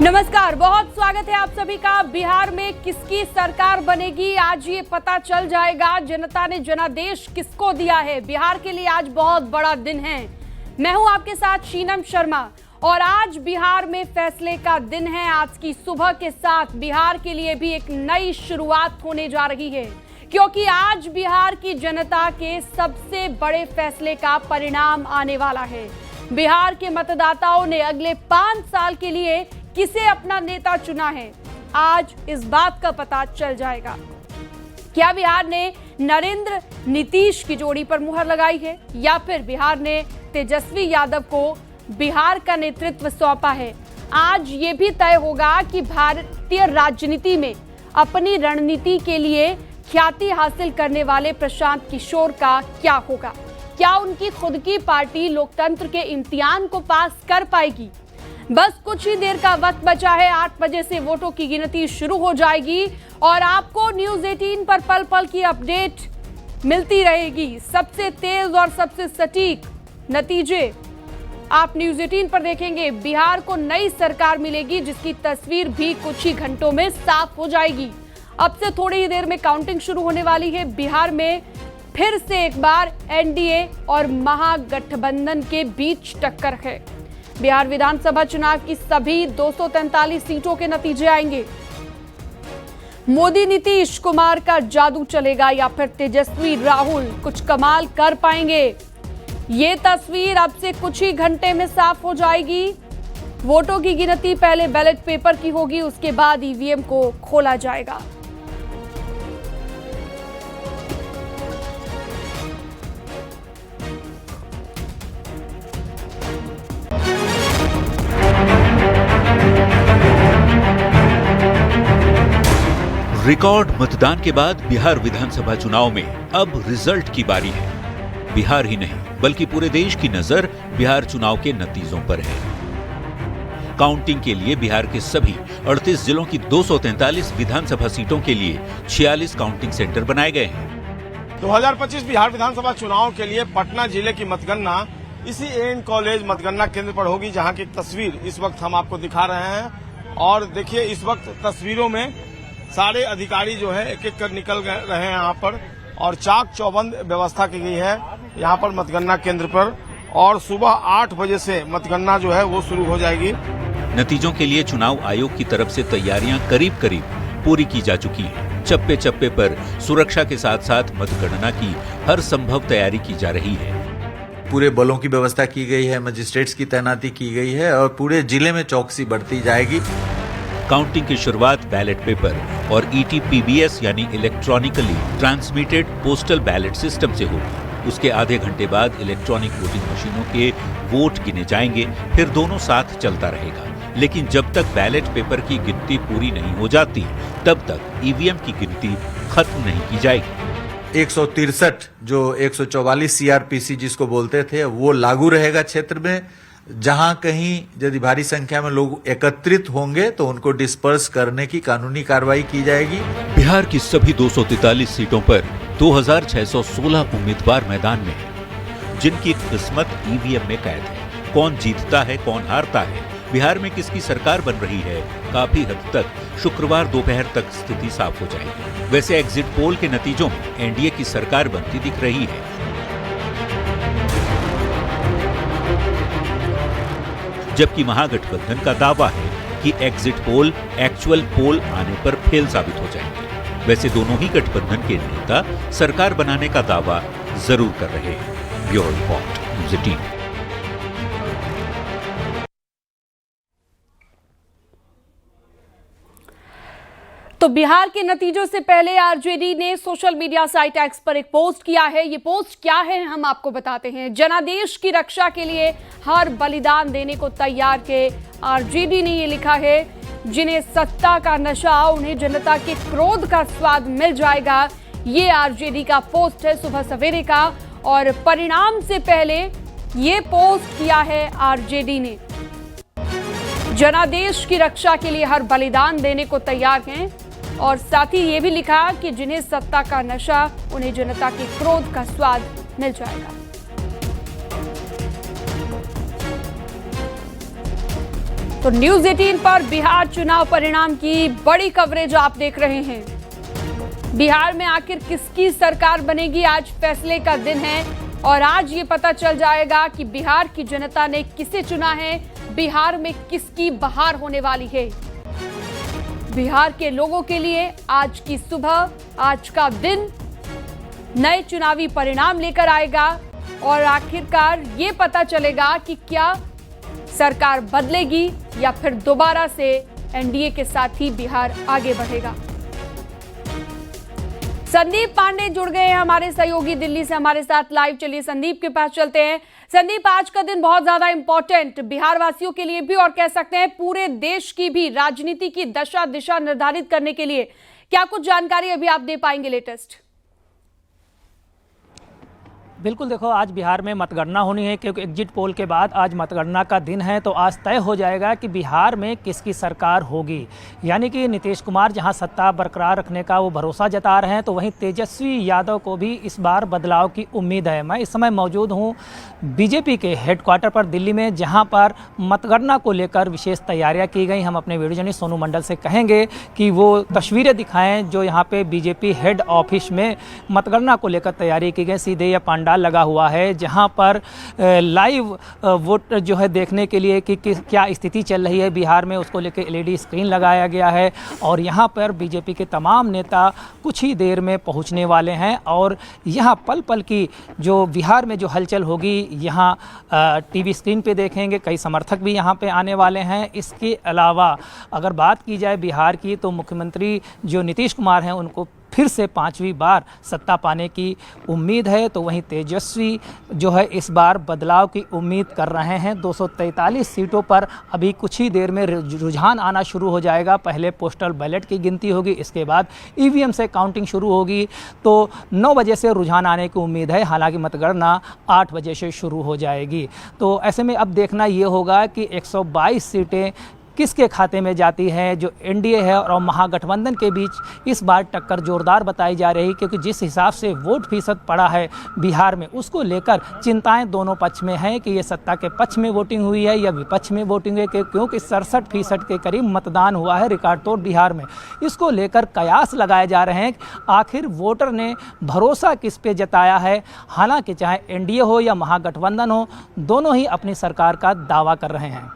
नमस्कार, बहुत स्वागत है आप सभी का। बिहार में किसकी सरकार बनेगी, आज ये पता चल जाएगा। जनता ने जनादेश किसको दिया है। बिहार के लिए आज बहुत बड़ा दिन है। मैं हूं आपके साथ शीनम शर्मा और आज बिहार में फैसले का दिन है। आज की सुबह के साथ बिहार के लिए भी एक नई शुरुआत होने जा रही है, क्योंकि आज बिहार की जनता के सबसे बड़े फैसले का परिणाम आने वाला है। बिहार के मतदाताओं ने अगले 5 साल के लिए किसे अपना नेता चुना है, आज इस बात का पता चल जाएगा। क्या बिहार ने नरेंद्र नीतीश की जोड़ी पर मुहर लगाई है या फिर बिहार ने तेजस्वी यादव को बिहार का नेतृत्व सौंपा है। आज ये भी तय होगा कि भारतीय राजनीति में अपनी रणनीति के लिए ख्याति हासिल करने वाले प्रशांत किशोर का क्या होगा। क्या उनकी खुद की पार्टी लोकतंत्र के इम्तिहान को पास कर पाएगी। बस कुछ ही देर का वक्त बचा है। 8 बजे से वोटों की गिनती शुरू हो जाएगी और आपको न्यूज़ 18 पर पल पल की अपडेट मिलती रहेगी। सबसे तेज और सबसे सटीक नतीजे आप न्यूज़ 18 पर देखेंगे। बिहार को नई सरकार मिलेगी, जिसकी तस्वीर भी कुछ ही घंटों में साफ हो जाएगी। अब से थोड़ी ही देर में काउंटिंग शुरू होने वाली है। बिहार में फिर से एक बार एनडीए और महागठबंधन के बीच टक्कर है। बिहार विधानसभा चुनाव की सभी 243 सीटों के नतीजे आएंगे। मोदी नीतीश कुमार का जादू चलेगा या फिर तेजस्वी राहुल कुछ कमाल कर पाएंगे, ये तस्वीर अब से कुछ ही घंटे में साफ हो जाएगी। वोटों की गिनती पहले बैलेट पेपर की होगी, उसके बाद ईवीएम को खोला जाएगा। रिकॉर्ड मतदान के बाद बिहार विधानसभा चुनाव में अब रिजल्ट की बारी है। बिहार ही नहीं बल्कि पूरे देश की नजर बिहार चुनाव के नतीजों पर है। काउंटिंग के लिए बिहार के सभी 38 जिलों की 243 विधानसभा सीटों के लिए 46 काउंटिंग सेंटर बनाए गए हैं। 2025 बिहार विधानसभा चुनाव के लिए पटना जिले की मतगणना इसी एन कॉलेज मतगणना केंद्र पर होगी, जहां की तस्वीर इस वक्त हम आपको दिखा रहे हैं। और देखिए, इस वक्त तस्वीरों में सारे अधिकारी जो है एक एक कर निकल रहे हैं यहाँ पर, और चाक चौबंद व्यवस्था की गई है यहाँ पर मतगणना केंद्र पर। और सुबह 8 बजे से मतगणना जो है वो शुरू हो जाएगी। नतीजों के लिए चुनाव आयोग की तरफ से तैयारियां करीब करीब पूरी की जा चुकी हैं। चप्पे चप्पे पर सुरक्षा के साथ साथ मतगणना की हर संभव तैयारी की जा रही है। पूरे बलों की व्यवस्था की गई है, मजिस्ट्रेट्स की तैनाती की गई है और पूरे जिले में चौकसी बढ़ती जाएगी। काउंटिंग की शुरुआत बैलेट पेपर और ETPBS यानी electronically transmitted postal ballot system से होगी। उसके आधे घंटे बाद इलेक्ट्रॉनिक वोटिंग मशीनों के वोट गिने जाएंगे, फिर दोनों साथ चलता रहेगा। लेकिन जब तक बैलेट पेपर की गिनती पूरी नहीं हो जाती, तब तक ईवीएम की गिनती खत्म नहीं की जाएगी। 163 जो 144 CRPC जिसको बोलते थे, वो लागू रहेगा क्षेत्र में। जहां कहीं यदि भारी संख्या में लोग एकत्रित होंगे तो उनको डिस्पर्स करने की कानूनी कार्रवाई की जाएगी। बिहार की सभी 243 सीटों पर 2616 उम्मीदवार मैदान में हैं, जिनकी किस्मत ईवीएम में कैद है। कौन जीतता है, कौन हारता है, बिहार में किसकी सरकार बन रही है, काफी हद तक शुक्रवार दोपहर तक स्थिति साफ हो जाएगी। वैसे एग्जिट पोल के नतीजों में एनडीए की सरकार बनती दिख रही है। जबकि महागठबंधन का दावा है कि एग्जिट पोल एक्चुअल पोल आने पर फेल साबित हो जाएंगे। वैसे दोनों ही गठबंधन के नेता सरकार बनाने का दावा जरूर कर रहे हैं। Bureau report, news 18। तो बिहार के नतीजों से पहले आरजेडी ने सोशल मीडिया साइट एक्स पर एक पोस्ट किया है। ये पोस्ट क्या है, हम आपको बताते हैं। जनादेश की रक्षा के लिए हर बलिदान देने को तैयार के आरजेडी ने ये लिखा है। जिन्हें सत्ता का नशा, उन्हें जनता के क्रोध का स्वाद मिल जाएगा। ये आरजेडी का पोस्ट है सुबह सवेरे का, और परिणाम से पहले ये पोस्ट किया है आरजेडी ने। जनादेश की रक्षा के लिए हर बलिदान देने को तैयार हैं, और साथ ही ये भी लिखा कि जिन्हें सत्ता का नशा, उन्हें जनता के क्रोध का स्वाद मिल जाएगा। तो न्यूज़ 18 पर बिहार चुनाव परिणाम की बड़ी कवरेज आप देख रहे हैं। बिहार में आखिर किसकी सरकार बनेगी, आज फैसले का दिन है और आज ये पता चल जाएगा कि बिहार की जनता ने किसे चुना है, बिहार में किसकी बहार होने वाली है। बिहार के लोगों के लिए आज की सुबह, आज का दिन नए चुनावी परिणाम लेकर आएगा और आखिरकार ये पता चलेगा कि क्या सरकार बदलेगी या फिर दोबारा से एनडीए के साथ ही बिहार आगे बढ़ेगा। संदीप पांडे जुड़ गए हैं हमारे सहयोगी दिल्ली से हमारे साथ लाइव। चलिए संदीप के पास चलते हैं। संदीप, आज का दिन बहुत ज्यादा इंपॉर्टेंट बिहार वासियों के लिए भी और कह सकते हैं पूरे देश की भी राजनीति की दशा दिशा निर्धारित करने के लिए, क्या कुछ जानकारी अभी आप दे पाएंगे लेटेस्ट? बिल्कुल, देखो आज बिहार में मतगणना होनी है क्योंकि एग्जिट पोल के बाद आज मतगणना का दिन है। तो आज तय हो जाएगा कि बिहार में किसकी सरकार होगी। यानी कि नीतीश कुमार जहां सत्ता बरकरार रखने का वो भरोसा जता रहे हैं, तो वहीं तेजस्वी यादव को भी इस बार बदलाव की उम्मीद है। मैं इस समय मौजूद हूं बीजेपी के हेडक्वार्टर पर दिल्ली में, जहां पर मतगणना को लेकर विशेष तैयारियां की गई। हम अपने वीडियो जर्नलिस्ट सोनू मंडल से कहेंगे कि वो तस्वीरें दिखाएं जो यहाँ पे बीजेपी हेड ऑफिस में मतगणना को लेकर तैयारी की गई। सीधे यह पंडाल लगा हुआ है जहां पर लाइव वोट जो है देखने के लिए कि क्या स्थिति चल रही है बिहार में, उसको लेकर एलईडी स्क्रीन लगाया गया है। और यहां पर बीजेपी के तमाम नेता कुछ ही देर में पहुंचने वाले हैं और यहां पल पल की जो बिहार में जो हलचल होगी यहां टीवी स्क्रीन पे देखेंगे। कई समर्थक भी यहां पे आने वाले हैं। इसके अलावा अगर बात की जाए बिहार की, तो मुख्यमंत्री जो नीतीश कुमार हैं उनको फिर से 5वीं बार सत्ता पाने की उम्मीद है। तो वहीं तेजस्वी जो है इस बार बदलाव की उम्मीद कर रहे हैं। 243 सीटों पर अभी कुछ ही देर में रुझान आना शुरू हो जाएगा। पहले पोस्टल बैलेट की गिनती होगी, इसके बाद ईवीएम से काउंटिंग शुरू होगी। तो 9 बजे से रुझान आने की उम्मीद है। हालांकि मतगणना 8 बजे से शुरू हो जाएगी। तो ऐसे में अब देखना ये होगा कि 122 सीटें किसके खाते में जाती है। जो एनडीए है और महागठबंधन के बीच इस बार टक्कर जोरदार बताई जा रही, क्योंकि जिस हिसाब से वोट फीसद पड़ा है बिहार में, उसको लेकर चिंताएं दोनों पक्ष में हैं कि ये सत्ता के पक्ष में वोटिंग हुई है या विपक्ष में वोटिंग हुई है, क्योंकि 67% के करीब मतदान हुआ है रिकॉर्ड तोड़ बिहार में। इसको लेकर कयास लगाए जा रहे हैं आखिर वोटर ने भरोसा किस पे जताया है। हालांकि चाहे एनडीए हो या महागठबंधन हो, दोनों ही अपनी सरकार का दावा कर रहे हैं।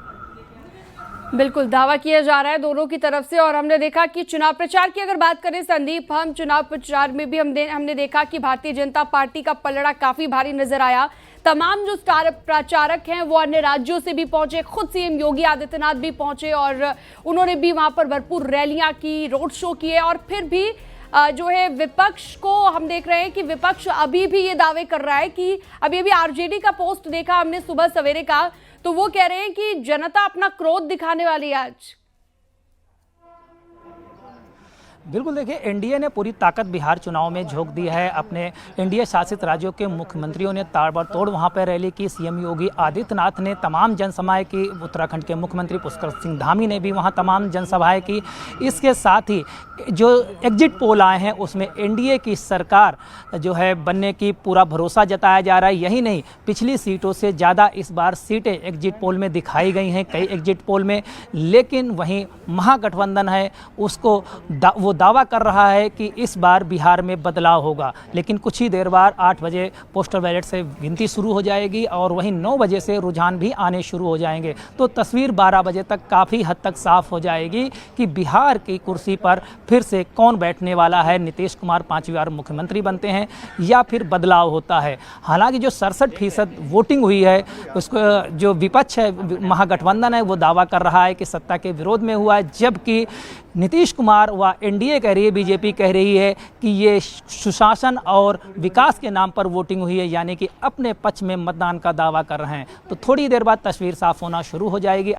बिल्कुल दावा किया जा रहा है दोनों की तरफ से। और हमने देखा कि चुनाव प्रचार की अगर बात करें संदीप, हम चुनाव प्रचार में भी हमने देखा कि भारतीय जनता पार्टी का पलड़ा काफी भारी नजर आया। तमाम जो स्टार प्रचारक हैं वो अन्य राज्यों से भी पहुंचे, खुद सीएम योगी आदित्यनाथ भी पहुंचे और उन्होंने भी वहां पर भरपूर रैलियां की, रोड शो किए। और फिर भी जो है विपक्ष को हम देख रहे हैं कि विपक्ष अभी भी ये दावे कर रहा है कि अभी आरजेडी का पोस्ट देखा हमने सुबह सवेरे का, तो वो कह रहे हैं कि जनता अपना क्रोध दिखाने वाली है आज। बिल्कुल, देखिए एनडीए ने पूरी ताकत बिहार चुनाव में झोंक दी है। अपने एनडीए शासित राज्यों के मुख्यमंत्रियों ने ताबड़तोड़ वहां पर रैली की। सीएम योगी आदित्यनाथ ने तमाम जनसभाएं की। उत्तराखंड के मुख्यमंत्री पुष्कर सिंह धामी ने भी वहां तमाम जनसभाएं की। इसके साथ ही जो एग्जिट पोल आए हैं उसमें एनडीए की सरकार जो है बनने की पूरा भरोसा जताया जा रहा है। यही नहीं, पिछली सीटों से ज़्यादा इस बार सीटें एग्जिट पोल में दिखाई गई हैं कई एग्जिट पोल में। लेकिन वहीं महागठबंधन है उसको वो दावा कर रहा है कि इस बार बिहार में बदलाव होगा। लेकिन कुछ ही देर बाद 8 बजे पोस्टल बैलेट से गिनती शुरू हो जाएगी और वहीं 9 बजे से रुझान भी आने शुरू हो जाएंगे। तो तस्वीर 12 बजे तक काफ़ी हद तक साफ हो जाएगी कि बिहार की कुर्सी पर फिर से कौन बैठने वाला है। नीतीश कुमार 5वीं बार मुख्यमंत्री बनते हैं या फिर बदलाव होता है। हालांकि जो 67% वोटिंग हुई है उसको जो विपक्ष है महागठबंधन है वो दावा कर रहा है कि सत्ता के विरोध में हुआ है, जबकि नीतीश कुमार व एनडीए कह रही है, बीजेपी कह रही है कि ये सुशासन और विकास के नाम पर वोटिंग हुई है, यानी कि अपने पक्ष में मतदान का दावा कर रहे हैं। तो थोड़ी देर बाद तस्वीर साफ होना शुरू हो जाएगी।